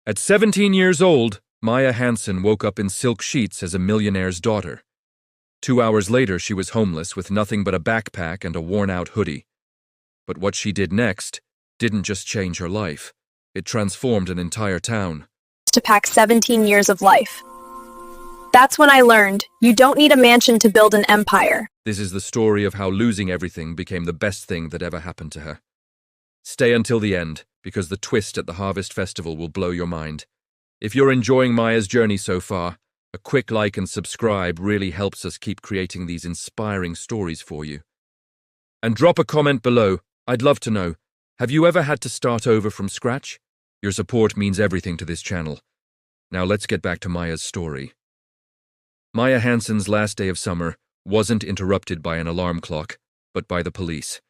At 17 years old, Maya Hansen woke up in silk sheets as a millionaire's daughter. 2 hours later, she was homeless with nothing but a backpack and a worn-out hoodie. But what she did next didn't just change her life. It transformed an entire town. To pack 17 years of life. That's when I learned you don't need a mansion to build an empire. This is the story of how losing everything became the best thing that ever happened to her. Stay until the end, because the twist at the Harvest Festival will blow your mind. If you're enjoying Maya's journey so far, a quick like and subscribe really helps us keep creating these inspiring stories for you. And drop a comment below. I'd love to know, have you ever had to start over from scratch? Your support means everything to this channel. Now let's get back to Maya's story. Maya Hansen's last day of summer wasn't interrupted by an alarm clock, but by the police.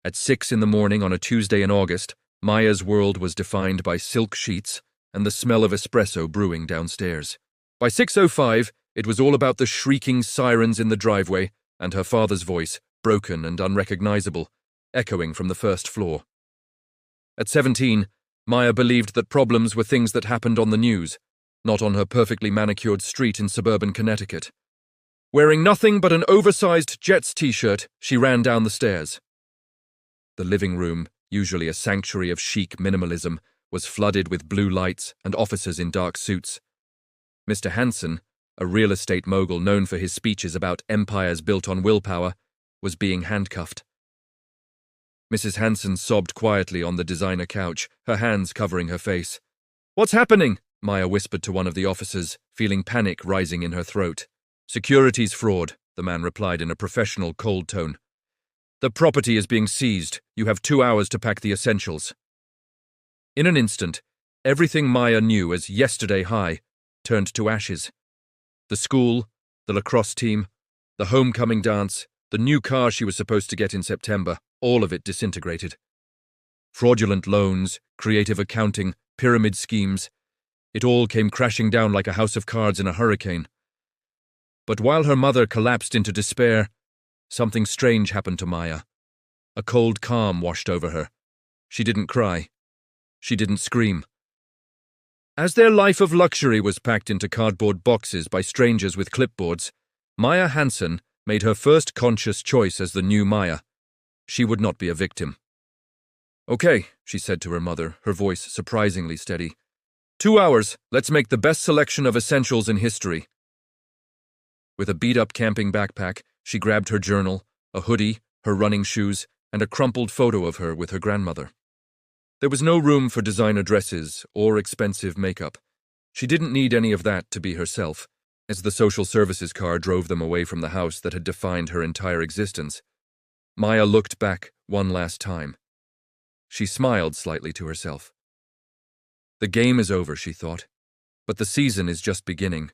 At 6 in the morning on a Tuesday in August, Maya's world was defined by silk sheets and the smell of espresso brewing downstairs. By 6:05, it was all about the shrieking sirens in the driveway and her father's voice, broken and unrecognizable, echoing from the first floor. At 17, Maya believed that problems were things that happened on the news, not on her perfectly manicured street in suburban Connecticut. Wearing nothing but an oversized Jets t-shirt, she ran down the stairs. The living room, usually a sanctuary of chic minimalism, was flooded with blue lights and officers in dark suits. Mr. Hansen, a real estate mogul known for his speeches about empires built on willpower, was being handcuffed. Mrs. Hansen sobbed quietly on the designer couch, her hands covering her face. "What's happening?" Maya whispered to one of the officers, feeling panic rising in her throat. "Securities fraud," the man replied in a professional, cold tone. "The property is being seized. You have 2 hours to pack the essentials." In an instant, everything Maya knew as yesterday high turned to ashes. The school, the lacrosse team, the homecoming dance, the new car she was supposed to get in September, all of it disintegrated. Fraudulent loans, creative accounting, pyramid schemes, it all came crashing down like a house of cards in a hurricane. But while her mother collapsed into despair, something strange happened to Maya. A cold calm washed over her. She didn't cry. She didn't scream. As their life of luxury was packed into cardboard boxes by strangers with clipboards, Maya Hansen made her first conscious choice as the new Maya. She would not be a victim. "Okay," she said to her mother, her voice surprisingly steady. 2 hours, let's make the best selection of essentials in history." With a beat-up camping backpack, she grabbed her journal, a hoodie, her running shoes, and a crumpled photo of her with her grandmother. There was no room for designer dresses or expensive makeup. She didn't need any of that to be herself, as the social services car drove them away from the house that had defined her entire existence. Maya looked back one last time. She smiled slightly to herself. The game is over, she thought, but the season is just beginning.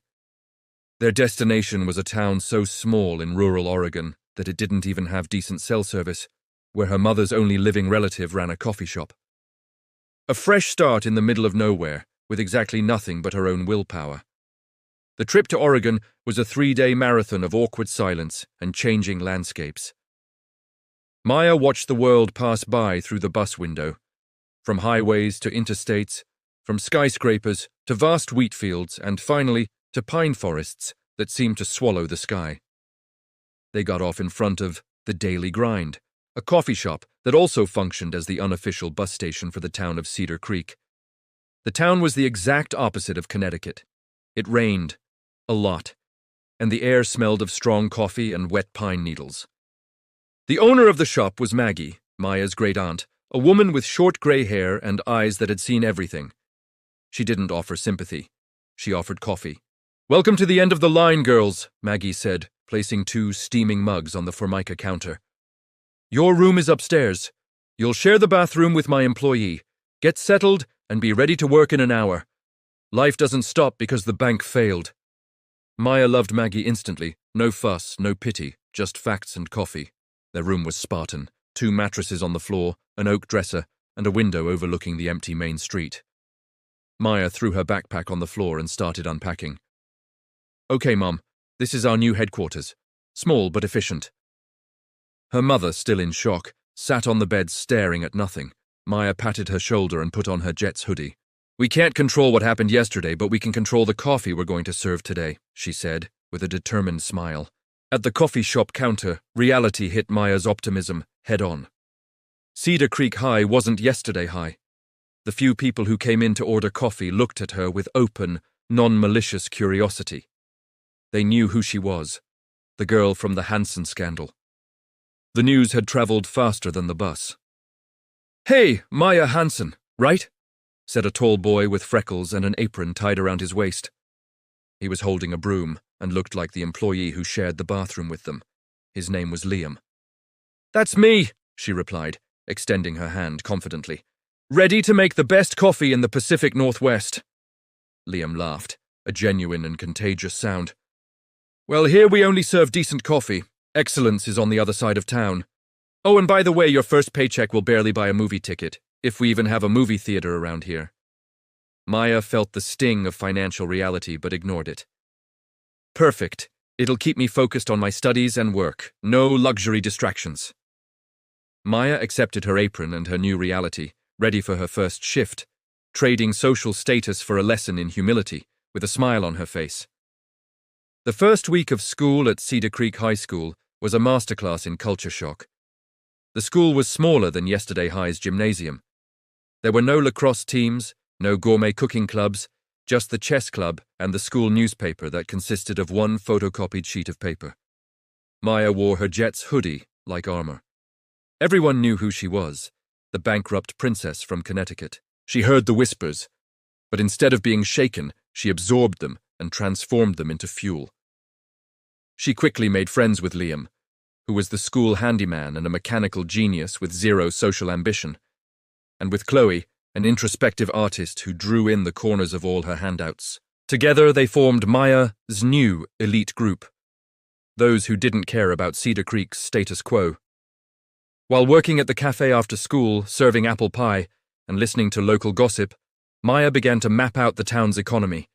Their destination was a town so small in rural Oregon that it didn't even have decent cell service, where her mother's only living relative ran a coffee shop. A fresh start in the middle of nowhere, with exactly nothing but her own willpower. The trip to Oregon was a 3-day marathon of awkward silence and changing landscapes. Maya watched the world pass by through the bus window, from highways to interstates, from skyscrapers to vast wheat fields, and finally to pine forests that seemed to swallow the sky. They got off in front of The Daily Grind, a coffee shop that also functioned as the unofficial bus station for the town of Cedar Creek. The town was the exact opposite of Connecticut. It rained, a lot, and the air smelled of strong coffee and wet pine needles. The owner of the shop was Maggie, Maya's great-aunt, a woman with short gray hair and eyes that had seen everything. She didn't offer sympathy. She offered coffee. "Welcome to the end of the line, girls," Maggie said, placing 2 steaming mugs on the Formica counter. "Your room is upstairs. You'll share the bathroom with my employee. Get settled and be ready to work in an hour. Life doesn't stop because the bank failed." Maya loved Maggie instantly. No fuss, no pity, just facts and coffee. Their room was Spartan. 2 mattresses on the floor, an oak dresser, and a window overlooking the empty main street. Maya threw her backpack on the floor and started unpacking. "Okay, Mom, this is our new headquarters. Small but efficient." Her mother, still in shock, sat on the bed staring at nothing. Maya patted her shoulder and put on her Jets hoodie. We can't control what happened yesterday, but we can control the coffee we're going to serve today, she said, with a determined smile. At the coffee shop counter, reality hit Maya's optimism head-on. Cedar Creek High wasn't yesterday high. The few people who came in to order coffee looked at her with open, non-malicious curiosity. They knew who she was, the girl from the Hansen scandal. The news had traveled faster than the bus. "Hey, Maya Hansen, right?" said a tall boy with freckles and an apron tied around his waist. He was holding a broom and looked like the employee who shared the bathroom with them. His name was Liam. "That's me," she replied, extending her hand confidently. "Ready to make the best coffee in the Pacific Northwest." Liam laughed, a genuine and contagious sound. "Well, here we only serve decent coffee. Excellence is on the other side of town. Oh, and by the way, your first paycheck will barely buy a movie ticket, if we even have a movie theater around here." Maya felt the sting of financial reality but ignored it. "Perfect. It'll keep me focused on my studies and work. No luxury distractions." Maya accepted her apron and her new reality, ready for her first shift, trading social status for a lesson in humility, with a smile on her face. The first week of school at Cedar Creek High School was a masterclass in culture shock. The school was smaller than Yesterday High's gymnasium. There were no lacrosse teams, no gourmet cooking clubs, just the chess club and the school newspaper that consisted of one photocopied sheet of paper. Maya wore her Jets hoodie like armor. Everyone knew who she was, the bankrupt princess from Connecticut. She heard the whispers, but instead of being shaken, she absorbed them and transformed them into fuel. She quickly made friends with Liam, who was the school handyman and a mechanical genius with zero social ambition, and with Chloe, an introspective artist who drew in the corners of all her handouts. Together they formed Maya's new elite group, those who didn't care about Cedar Creek's status quo. While working at the cafe after school, serving apple pie, and listening to local gossip, Maya began to map out the town's economy.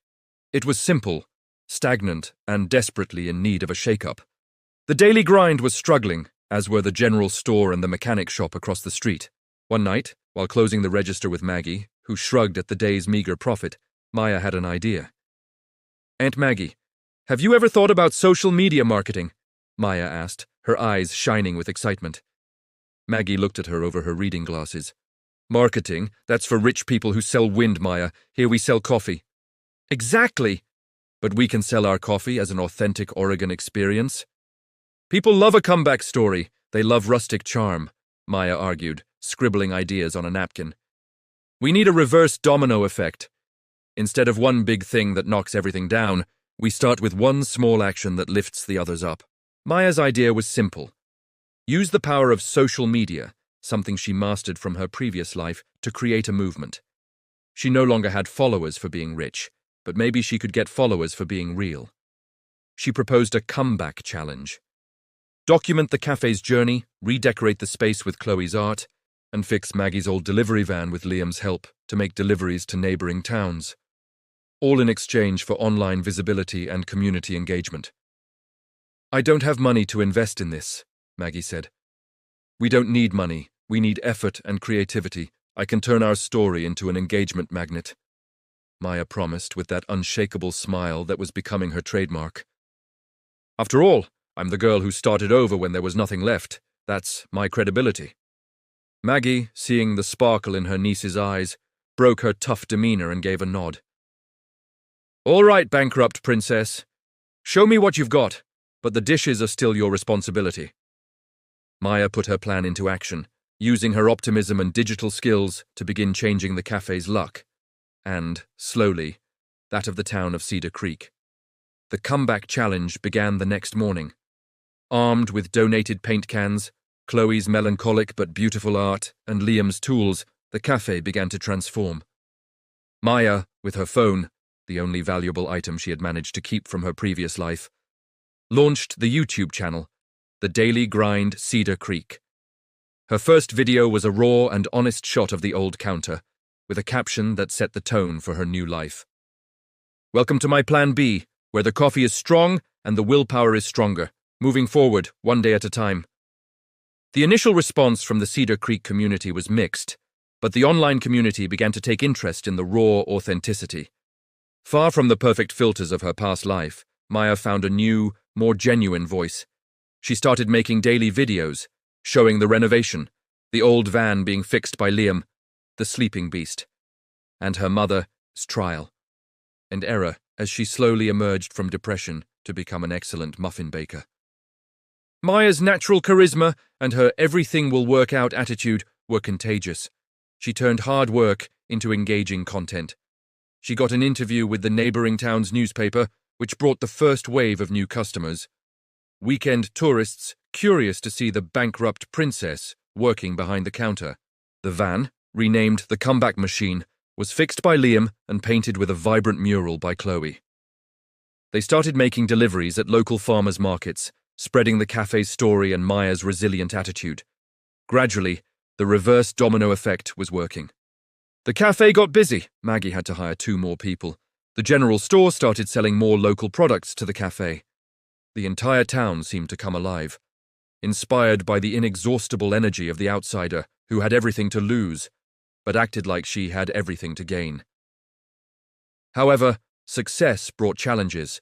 It was simple, stagnant, and desperately in need of a shake-up. The daily grind was struggling, as were the general store and the mechanic shop across the street. One night, while closing the register with Maggie, who shrugged at the day's meager profit, Maya had an idea. "Aunt Maggie, have you ever thought about social media marketing?" Maya asked, her eyes shining with excitement. Maggie looked at her over her reading glasses. "Marketing? That's for rich people who sell wind, Maya. Here we sell coffee." "Exactly! But we can sell our coffee as an authentic Oregon experience." "People love a comeback story. They love rustic charm," Maya argued, scribbling ideas on a napkin. "We need a reverse domino effect. Instead of one big thing that knocks everything down, we start with one small action that lifts the others up." Maya's idea was simple. Use the power of social media, something she mastered from her previous life, to create a movement. She no longer had followers for being rich, but maybe she could get followers for being real. She proposed a comeback challenge. Document the cafe's journey, redecorate the space with Chloe's art, and fix Maggie's old delivery van with Liam's help to make deliveries to neighboring towns. All in exchange for online visibility and community engagement. "I don't have money to invest in this," Maggie said. "We don't need money. We need effort and creativity. I can turn our story into an engagement magnet," Maya promised with that unshakable smile that was becoming her trademark. "After all, I'm the girl who started over when there was nothing left. That's my credibility." Maggie, seeing the sparkle in her niece's eyes, broke her tough demeanor and gave a nod. "All right, bankrupt princess. Show me what you've got, but the dishes are still your responsibility." Maya put her plan into action, using her optimism and digital skills to begin changing the cafe's luck, and, slowly, that of the town of Cedar Creek. The comeback challenge began the next morning. Armed with donated paint cans, Chloe's melancholic but beautiful art, and Liam's tools, the cafe began to transform. Maya, with her phone, the only valuable item she had managed to keep from her previous life, launched the YouTube channel, The Daily Grind Cedar Creek. Her first video was a raw and honest shot of the old counter, with a caption that set the tone for her new life. "Welcome to my Plan B, where the coffee is strong and the willpower is stronger, moving forward one day at a time." The initial response from the Cedar Creek community was mixed. But the online community began to take interest in the raw authenticity. Far from the perfect filters of her past life, Maya found a new, more genuine voice. She started making daily videos, showing the renovation, the old van being fixed by Liam, the sleeping beast, and her mother's trial and error as she slowly emerged from depression to become an excellent muffin baker. Maya's natural charisma and her everything-will-work-out attitude were contagious. She turned hard work into engaging content. She got an interview with the neighboring town's newspaper, which brought the first wave of new customers. Weekend tourists curious to see the bankrupt princess working behind the counter. The van, renamed the Comeback Machine, was fixed by Liam and painted with a vibrant mural by Chloe. They started making deliveries at local farmers' markets, spreading the cafe's story and Maya's resilient attitude. Gradually, the reverse domino effect was working. The cafe got busy. Maggie had to hire 2 more people. The general store started selling more local products to the cafe. The entire town seemed to come alive, inspired by the inexhaustible energy of the outsider who had everything to lose, but acted like she had everything to gain. However, success brought challenges.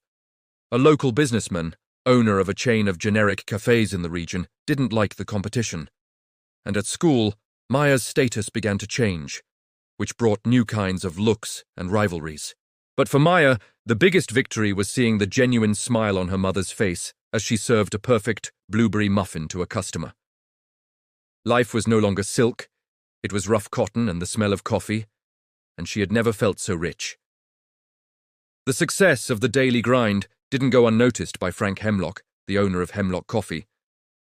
A local businessman, owner of a chain of generic cafes in the region, didn't like the competition. And at school, Maya's status began to change, which brought new kinds of looks and rivalries. But for Maya, the biggest victory was seeing the genuine smile on her mother's face as she served a perfect blueberry muffin to a customer. Life was no longer silk, it was rough cotton and the smell of coffee, and she had never felt so rich. The success of the daily grind didn't go unnoticed by Frank Hemlock, the owner of Hemlock Coffee,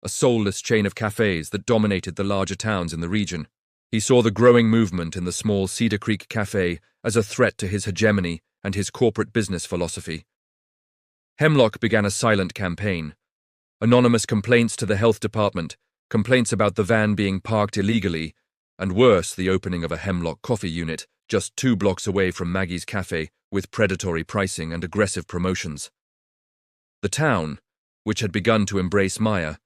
a soulless chain of cafes that dominated the larger towns in the region. He saw the growing movement in the small Cedar Creek cafe as a threat to his hegemony and his corporate business philosophy. Hemlock began a silent campaign. Anonymous complaints to the health department, complaints about the van being parked illegally, and worse, the opening of a Hemlock coffee unit just 2 blocks away from Maggie's cafe with predatory pricing and aggressive promotions. The town, which had begun to embrace Maya,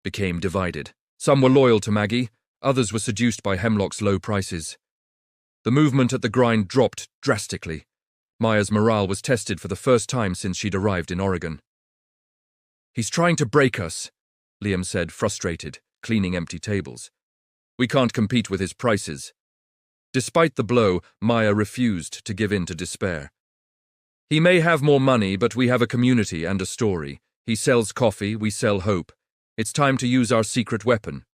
became divided. Some were loyal to Maggie, others were seduced by Hemlock's low prices. The movement at the grind dropped drastically. Maya's morale was tested for the first time since she'd arrived in Oregon. "He's trying to break us," Liam said, frustrated, cleaning empty tables. "We can't compete with his prices." Despite the blow, Maya refused to give in to despair. "He may have more money, but we have a community and a story. He sells coffee, we sell hope. It's time to use our secret weapon."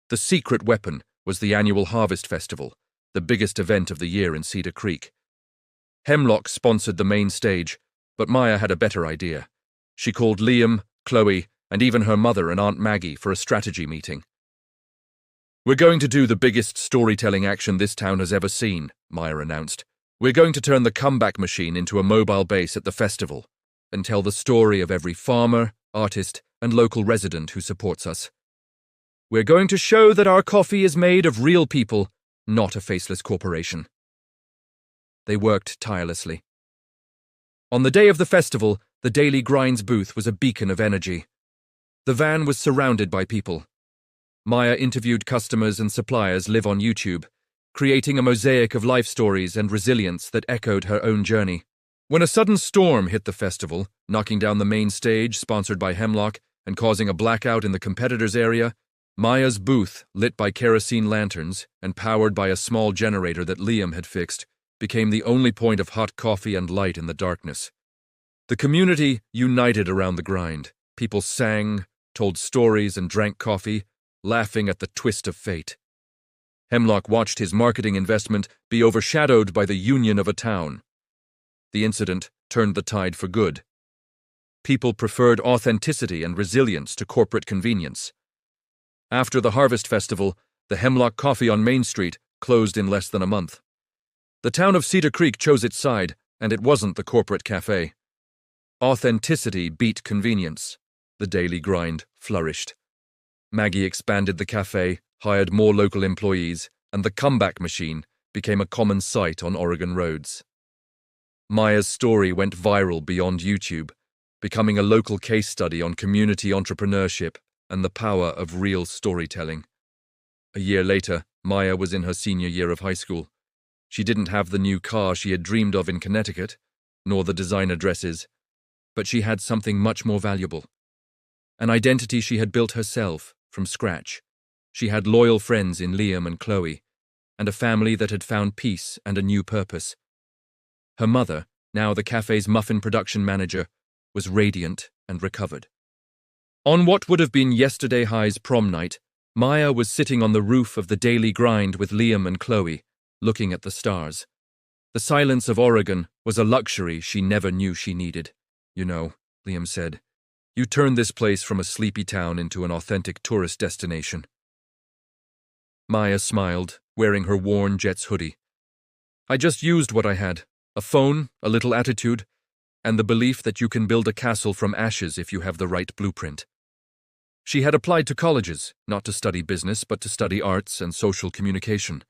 The secret weapon was the annual Harvest Festival, the biggest event of the year in Cedar Creek. Hemlock sponsored the main stage, but Maya had a better idea. She called Liam, Chloe, and even her mother and Aunt Maggie for a strategy meeting. "We're going to do the biggest storytelling action this town has ever seen," Maya announced. "We're going to turn the Comeback Machine into a mobile base at the festival and tell the story of every farmer, artist, and local resident who supports us. We're going to show that our coffee is made of real people, not a faceless corporation." They worked tirelessly. On the day of the festival, the Daily Grind's booth was a beacon of energy. The van was surrounded by people. Maya interviewed customers and suppliers live on YouTube, creating a mosaic of life stories and resilience that echoed her own journey. When a sudden storm hit the festival, knocking down the main stage sponsored by Hemlock and causing a blackout in the competitors' area, Maya's booth, lit by kerosene lanterns and powered by a small generator that Liam had fixed, became the only point of hot coffee and light in the darkness. The community united around the grind. People sang, told stories, and drank coffee, laughing at the twist of fate. Hemlock watched his marketing investment be overshadowed by the union of a town. The incident turned the tide for good. People preferred authenticity and resilience to corporate convenience. After the Harvest Festival, the Hemlock Coffee on Main Street closed in less than a month. The town of Cedar Creek chose its side, and it wasn't the corporate cafe. Authenticity beat convenience. The Daily Grind flourished. Maggie expanded the cafe, hired more local employees, and the Comeback Machine became a common sight on Oregon roads. Maya's story went viral beyond YouTube, becoming a local case study on community entrepreneurship and the power of real storytelling. A year later, Maya was in her senior year of high school. She didn't have the new car she had dreamed of in Connecticut, nor the designer dresses, but she had something much more valuable. An identity she had built herself, from scratch. She had loyal friends in Liam and Chloe, and a family that had found peace and a new purpose. Her mother, now the cafe's muffin production manager, was radiant and recovered. On what would have been yesterday High's prom night, Maya was sitting on the roof of the Daily Grind with Liam and Chloe, looking at the stars. The silence of Oregon was a luxury she never knew she needed. You know, Liam said, you turned this place from a sleepy town into an authentic tourist destination. Maya smiled, wearing her worn Jets hoodie. I just used what I had, a phone, a little attitude, and the belief that you can build a castle from ashes if you have the right blueprint. She had applied to colleges, not to study business, but to study arts and social communication,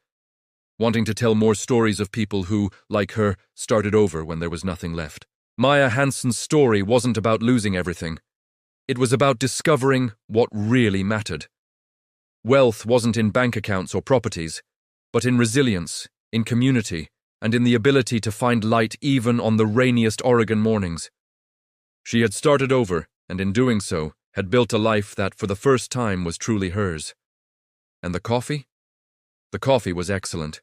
wanting to tell more stories of people who, like her, started over when there was nothing left. Maya Hansen's story wasn't about losing everything. It was about discovering what really mattered. Wealth wasn't in bank accounts or properties, but in resilience, in community, and in the ability to find light even on the rainiest Oregon mornings. She had started over, and in doing so, had built a life that for the first time was truly hers. And the coffee? The coffee was excellent.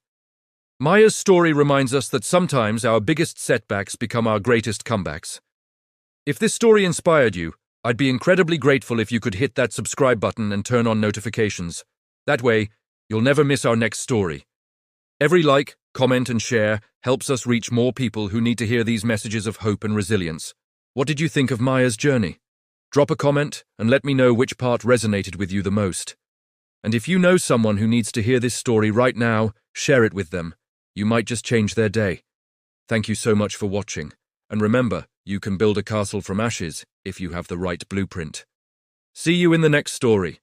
Maya's story reminds us that sometimes our biggest setbacks become our greatest comebacks. If this story inspired you, I'd be incredibly grateful if you could hit that subscribe button and turn on notifications. That way, you'll never miss our next story. Every like, comment, and share helps us reach more people who need to hear these messages of hope and resilience. What did you think of Maya's journey? Drop a comment and let me know which part resonated with you the most. And if you know someone who needs to hear this story right now, share it with them. You might just change their day. Thank you so much for watching. And remember, you can build a castle from ashes if you have the right blueprint. See you in the next story.